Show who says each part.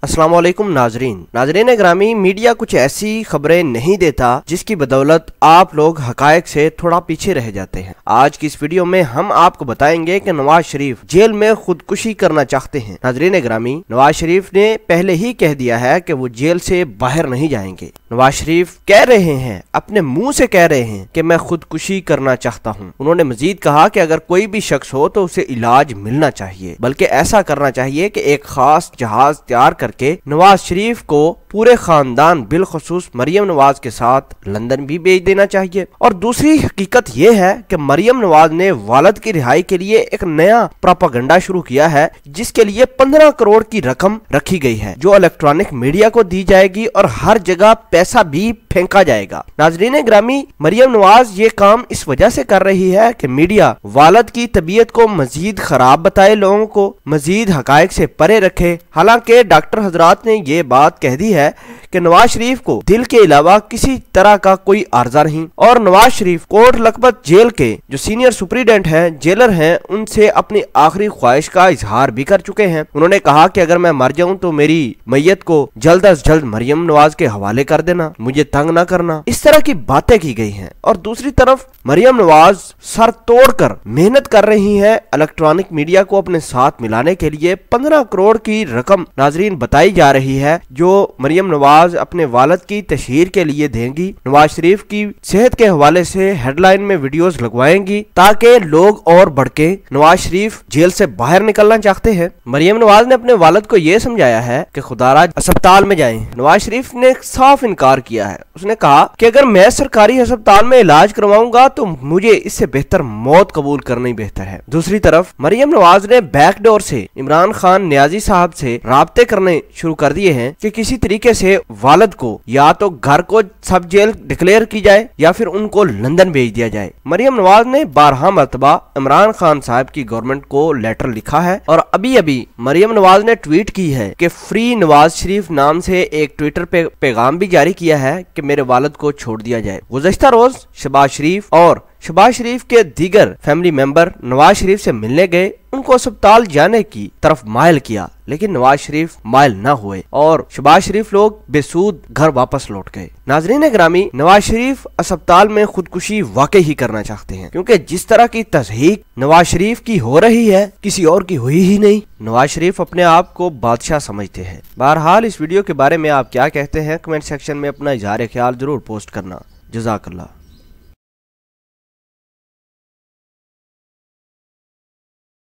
Speaker 1: अस्सलाम वालेकुम नाजरीन ग्रामी, मीडिया कुछ ऐसी खबरें नहीं देता जिसकी बदौलत आप लोग हकायक से थोड़ा पीछे रह जाते हैं। आज की इस वीडियो में हम आपको बताएंगे कि नवाज शरीफ जेल में खुदकुशी करना चाहते हैं। नाजरीन ग्रामी, नवाज शरीफ ने पहले ही कह दिया है कि वो जेल से बाहर नहीं जाएंगे। नवाज शरीफ कह रहे हैं, अपने मुंह से कह रहे हैं कि मैं खुदकुशी करना चाहता हूं। उन्होंने मजीद कहा कि अगर कोई भी शख्स हो तो उसे इलाज मिलना चाहिए, बल्कि ऐसा करना चाहिए कि एक खास जहाज तैयार करके नवाज शरीफ को पूरे खानदान बिलखसूस मरियम नवाज के साथ लंदन भी भेज देना चाहिए। और दूसरी हकीकत ये है कि मरियम नवाज ने वालिद की रिहाई के लिए एक नया प्रोपेगेंडा शुरू किया है, जिसके लिए 15 करोड़ की रकम रखी गई है, जो इलेक्ट्रॉनिक मीडिया को दी जाएगी और हर जगह पैसा भी फेंका जाएगा। नाजरीन ग्रामी, मरियम नवाज ये काम इस वजह से कर रही है कि मीडिया वालिद की तबीयत को मजीद खराब बताए, लोगों को मजीद हकायक से परे रखे। हालांकि डॉक्टर हजरात ने ये बात कह दी है कि नवाज शरीफ को दिल के अलावा किसी तरह का कोई आर्जा नहीं, और नवाज शरीफ कोट लखपत जेल के जो सीनियर सुपरिटेंडेंट हैं, जेलर हैं, उनसे अपनी आखिरी ख्वाहिश का इजहार भी कर चुके हैं। उन्होंने कहा कि अगर मैं मर जाऊं तो मेरी मैयत को जल्द अज जल्द मरियम नवाज के हवाले कर देना, मुझे तंग ना करना। इस तरह की बातें की गई हैं। और दूसरी तरफ मरियम नवाज सर तोड़कर मेहनत कर रही है इलेक्ट्रॉनिक मीडिया को अपने साथ मिलाने के लिए। 15 करोड़ की रकम नाजरीन बताई जा रही है, जो मरियम नवाज अपने वालिद की तशहीर के लिए देंगी। नवाज शरीफ की सेहत के हवाले से हेडलाइन में वीडियोस लगवाएंगी ताकि लोग और भड़के। नवाज शरीफ जेल से बाहर निकलना चाहते हैं। मरियम नवाज ने अपने वालिद को यह समझाया है कि खुदारा अस्पताल में जाएं। नवाज शरीफ ने साफ इनकार किया है। उसने कहा कि अगर मैं सरकारी अस्पताल में इलाज करवाऊंगा तो मुझे इससे बेहतर मौत कबूल करना ही बेहतर है। दूसरी तरफ मरियम नवाज ने बैकडोर से इमरान खान नियाजी साहब से राब्ते करने शुरू कर दिए हैं कि किसी तरीके से वालिद को या तो घर को सब जेल डिक्लेयर की जाए या फिर उनको लंदन भेज दिया जाए। मरियम नवाज ने 12 मरतबा इमरान खान साहब की गवर्नमेंट को लेटर लिखा है, और अभी अभी मरियम नवाज ने ट्वीट की है कि फ्री नवाज शरीफ नाम से एक ट्विटर पे पैगाम भी जारी किया है कि मेरे वालिद को छोड़ दिया जाए। गुज़श्ता रोज शहबाज शरीफ और शहबाज शरीफ के दीगर फैमिली मेंबर नवाज शरीफ से मिलने गए, उनको अस्पताल जाने की तरफ माइल किया, लेकिन नवाज शरीफ माइल न हुए और शहबाज शरीफ लोग बेसूद घर वापस लौट गए। नाजरीन ग्रामी, नवाज शरीफ अस्पताल में खुदकुशी वाकई ही करना चाहते हैं, क्योंकि जिस तरह की तस्हीक नवाज शरीफ की हो रही है किसी और की हुई ही नहीं। नवाज शरीफ अपने आप को बादशाह समझते हैं। बहरहाल इस वीडियो के बारे में आप क्या कहते हैं, कमेंट सेक्शन में अपना इजहार ख्याल जरूर पोस्ट करना। जज़ाकल्लाह।